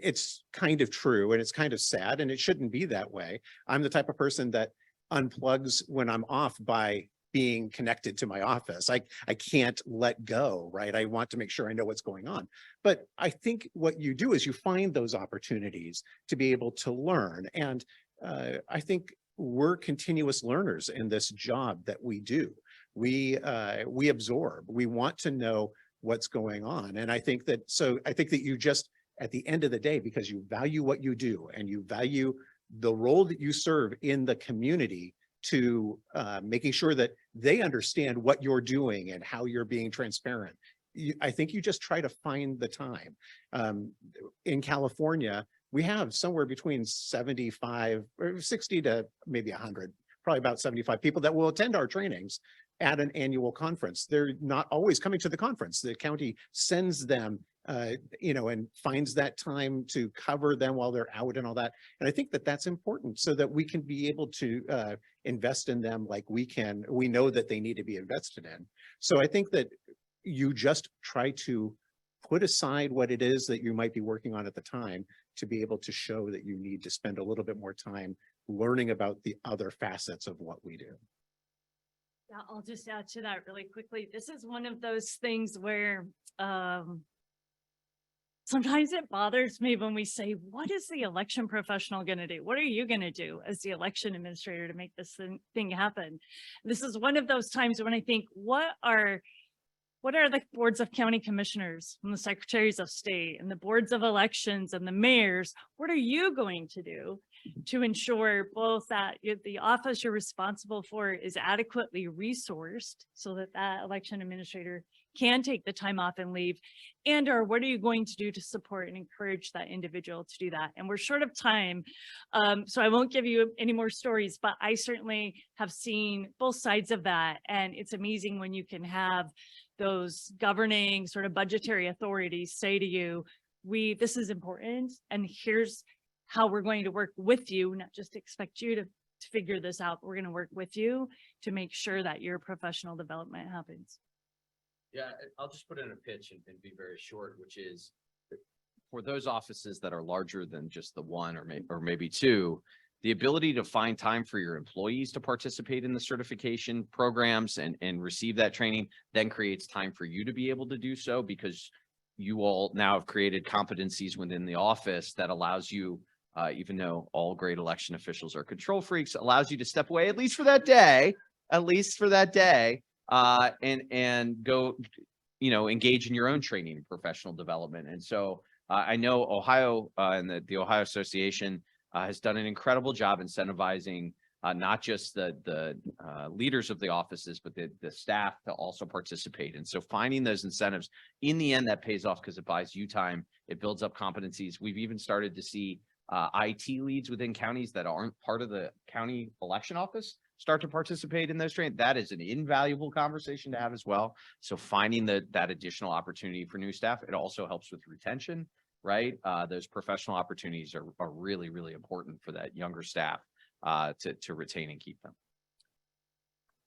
It's kind of true, and it's kind of sad, and it shouldn't be that way. I'm the type of person that unplugs when I'm off by being connected to my office. I can't let go, right? I want to make sure I know what's going on. But I think what you do is you find those opportunities to be able to learn. And I think we're continuous learners in this job that we do. We absorb, we want to know what's going on. And I think that you just, at the end of the day, because you value what you do and you value the role that you serve in the community, to making sure that they understand what you're doing and how you're being transparent. I think you just try to find the time. In California, we have somewhere between 75 or 60 to maybe 100, probably about 75 people that will attend our trainings at an annual conference. They're not always coming to the conference. The county sends them and finds that time to cover them while they're out and all that. And I think that that's important so that we can be able to invest in them like we know that they need to be invested in. So I think that you just try to put aside what it is that you might be working on at the time to be able to show that you need to spend a little bit more time learning about the other facets of what we do. Yeah, I'll just add to that really quickly. This is one of those things where sometimes it bothers me when we say, what is the election professional going to do? What are you going to do as the election administrator to make this thing happen? This is one of those times when I think, what are the boards of county commissioners and the secretaries of state and the boards of elections and the mayors? What are you going to do to ensure both that the office you're responsible for is adequately resourced so that that election administrator can take the time off and leave, or what are you going to do to support and encourage that individual to do that? And we're short of time, so I won't give you any more stories, but I certainly have seen both sides of that. And it's amazing when you can have those governing sort of budgetary authorities say to you, this is important, and here's how we're going to work with you, not just expect you to figure this out. We're going to work with you to make sure that your professional development happens. Yeah, I'll just put in a pitch and be very short, which is for those offices that are larger than just the one or maybe two, the ability to find time for your employees to participate in the certification programs and receive that training then creates time for you to be able to do so, because you all now have created competencies within the office that allows you, even though all great election officials are control freaks, allows you to step away at least for that day, and go, engage in your own training and professional development. And so I know Ohio and the Ohio Association has done an incredible job incentivizing not just the leaders of the offices, but the staff to also participate. And so finding those incentives, in the end, that pays off because it buys you time. It builds up competencies. We've even started to see IT leads within counties that aren't part of the county election office start to participate in those trainings. That is an invaluable conversation to have as well. So finding that additional opportunity for new staff, it also helps with retention, right? Those professional opportunities are really, really important for that younger staff to retain and keep them.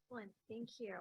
Excellent, thank you.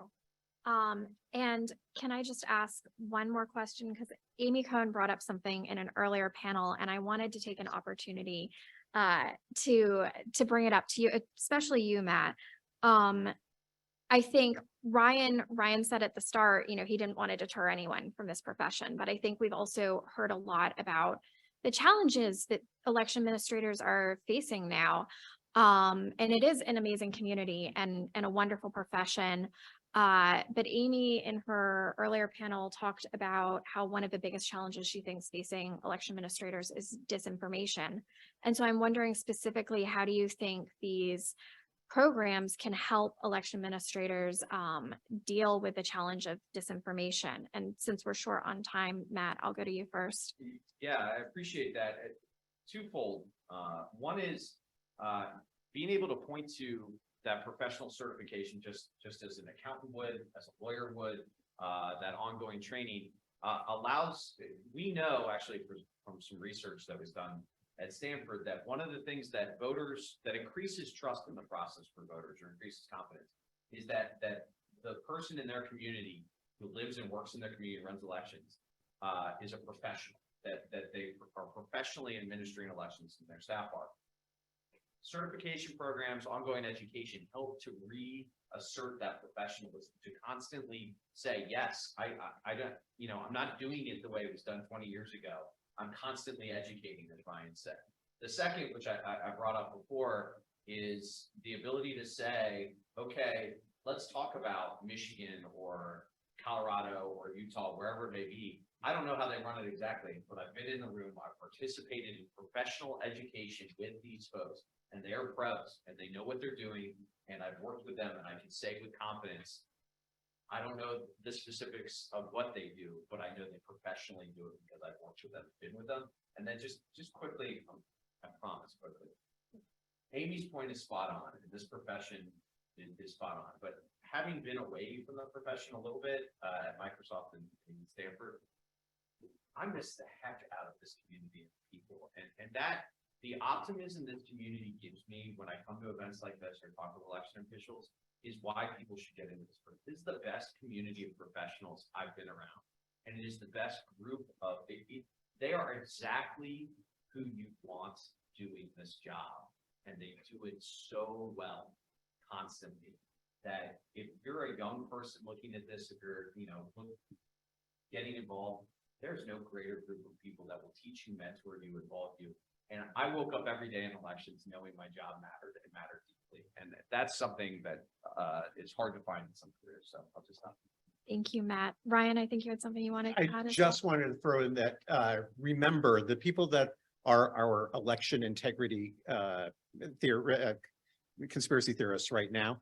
And can I just ask one more question? Because Amy Cohn brought up something in an earlier panel, and I wanted to take an opportunity to bring it up to you, especially you, Matt. I think Ryan said at the start, he didn't want to deter anyone from this profession, but I think we've also heard a lot about the challenges that election administrators are facing now. And it is an amazing community and a wonderful profession. But Amy in her earlier panel talked about how one of the biggest challenges she thinks facing election administrators is disinformation. And so I'm wondering specifically, how do you think these programs can help election administrators deal with the challenge of disinformation? And since we're short on time, Matt, I'll go to you first. Yeah, I appreciate that. Twofold. One is being able to point to that professional certification, just as an accountant would, as a lawyer would, that ongoing training allows, we know actually from some research that was done at Stanford, that one of the things that increases trust in the process for voters or increases confidence is that the person in their community who lives and works in their community and runs elections is a professional, that they are professionally administering elections and their staff are. certification programs, ongoing education help to reassert that professionalism, to constantly say, yes, I don't, you know, I'm not doing it the way it was done 20 years ago. I'm constantly educating, as Ryan said. The second, which I brought up before, is the ability to say, okay, let's talk about Michigan or Colorado or Utah, wherever it may be. I don't know how they run it exactly, but I've been in the room, I've participated in professional education with these folks, and they are pros and they know what they're doing. And I've worked with them, and I can say with confidence, I don't know the specifics of what they do, but I know they professionally do it because I've worked with them, been with them. And then just quickly, I promise quickly, Amy's point is spot on, and this profession is spot on. But having been away from the profession a little bit at Microsoft and Stanford, I miss the heck out of this community of people, and that the optimism this community gives me when I come to events like this or talk with election officials is why people should get into this. This is the best community of professionals I've been around, and it is the best group of they are exactly who you want doing this job, and they do it so well constantly that if you're a young person looking at this, if you're, you know, getting involved, there's no greater group of people that will teach you, mentor you, involve you. And I woke up every day in elections knowing my job mattered and mattered deeply. And that's something that is hard to find in some careers. So I'll just stop. Thank you, Matt. Ryan, I think you had something you wanted to I add as just wanted to throw in that, remember, the people that are our election integrity conspiracy theorists right now,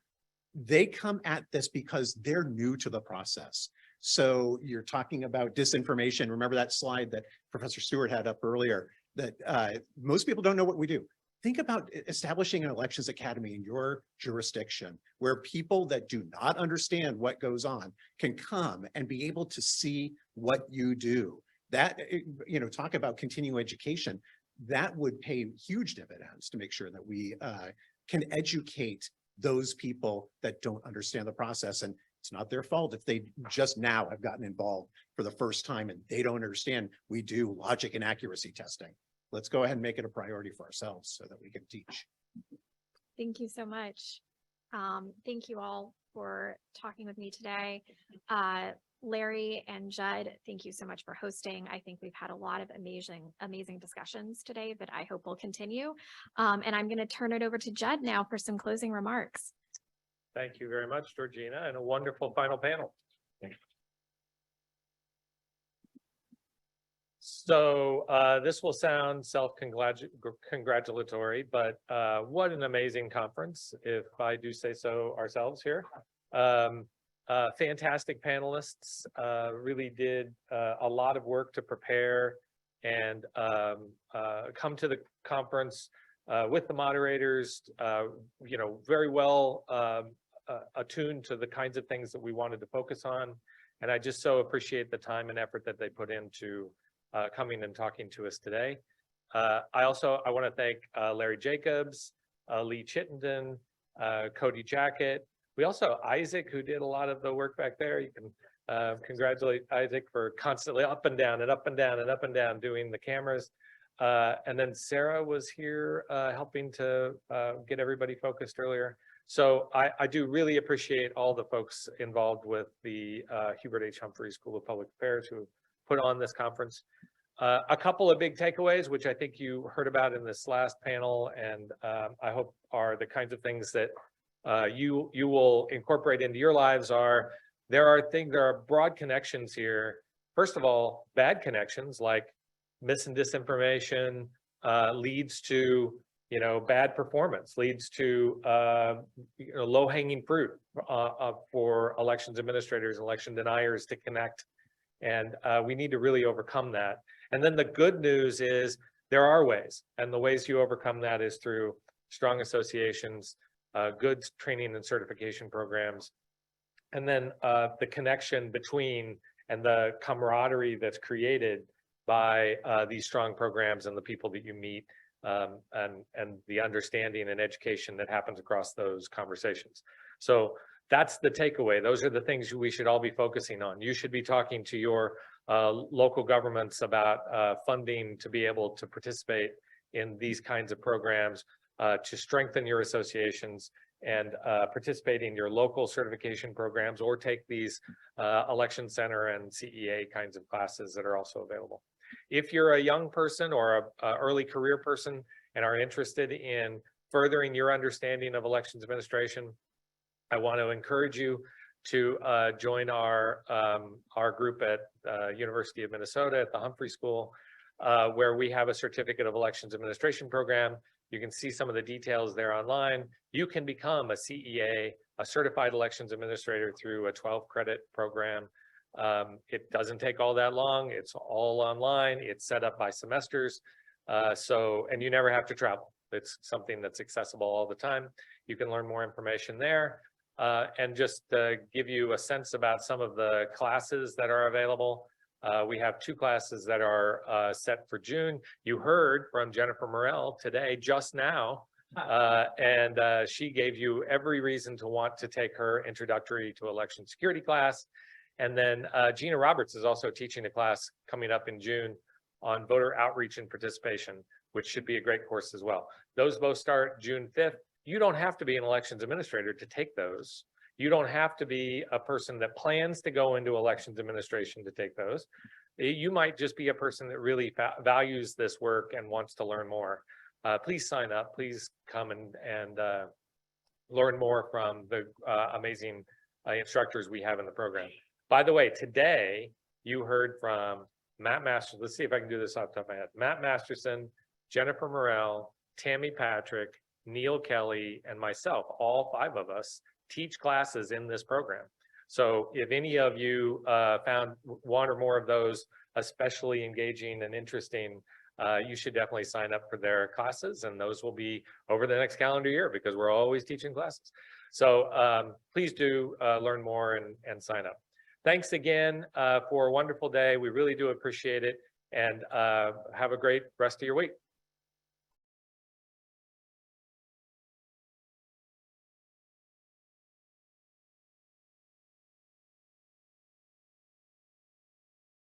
they come at this because they're new to the process. So you're talking about disinformation. Remember that slide that Professor Stewart had up earlier, that most people don't know what we do. Think about establishing an elections academy in your jurisdiction where people that do not understand what goes on can come and be able to see what you do. That, you know, talk about continuing education, that would pay huge dividends to make sure that we can educate those people that don't understand the process. And it's not their fault if they just now have gotten involved for the first time and they don't understand. We do logic and accuracy testing. Let's go ahead and make it a priority for ourselves so that we can teach. Thank you so much. Thank you all for talking with me today. Larry and Judd, thank you so much for hosting. I think we've had a lot of amazing discussions today that I hope will continue. And I'm going to turn it over to Judd now for some closing remarks. Thank you very much, Georgina, and a wonderful final panel. So this will sound self-congratulatory, but what an amazing conference, if I do say so ourselves here. Fantastic panelists, really did a lot of work to prepare and come to the conference with the moderators, you know, very well attuned to the kinds of things that we wanted to focus on. And I just so appreciate the time and effort that they put into coming and talking to us today. I want to thank Larry Jacobs, Lee Chittenden, Cody Jackett. We also, Isaac, who did a lot of the work back there. You can congratulate Isaac for constantly up and down and up and down and up and down doing the cameras. And then Sarah was here helping to get everybody focused earlier. So I do really appreciate all the folks involved with the Hubert H. Humphrey School of Public Affairs who put on this conference. A couple of big takeaways, which I think you heard about in this last panel, and I hope are the kinds of things that you will incorporate into your lives. There are broad connections here. First of all, bad connections like mis and disinformation leads to, you know, bad performance, leads to you know, low-hanging fruit for elections administrators, election deniers to connect. And we need to really overcome that. And then the good news is there are ways, and the ways you overcome that is through strong associations, good training and certification programs, and then the connection between and the camaraderie that's created by these strong programs and the people that you meet, and the understanding and education that happens across those conversations. So that's the takeaway. Those are the things we should all be focusing on. You should be talking to your local governments about funding to be able to participate in these kinds of programs. to strengthen your associations and participate in your local certification programs or take these election center and CEA kinds of classes that are also available. If you're a young person or a early career person and are interested in furthering your understanding of elections administration, I want to encourage you to join our group at University of Minnesota at the Humphrey School, where we have a certificate of elections administration program. You can see some of the details there online. You can become a CEA, a certified elections administrator, through a 12-credit program. It doesn't take all that long. It's all online. It's set up by semesters. And you never have to travel. It's something that's accessible all the time. You can learn more information there. And just to give you a sense about some of the classes that are available, we have 2 classes that are set for June. You heard from Jennifer Morrell today, just now, and she gave you every reason to want to take her introductory to election security class. And then Gina Roberts is also teaching a class coming up in June on voter outreach and participation, which should be a great course as well. Those both start June 5th. You don't have to be an elections administrator to take those. You don't have to be a person that plans to go into elections administration to take those. You might just be a person that really values this work and wants to learn more. Please sign up. Please come and learn more from the amazing instructors we have in the program. By the way, today you heard from Matt Masterson. Let's see if I can do this off the top of my head. Matt Masterson, Jennifer Morrell, Tammy Patrick, Neil Kelly, and myself. All 5 of us teach classes in this program. So if any of you found one or more of those especially engaging and interesting, you should definitely sign up for their classes, and those will be over the next calendar year because we're always teaching classes. So please do learn more and sign up. Thanks again for a wonderful day. We really do appreciate it, and have a great rest of your week.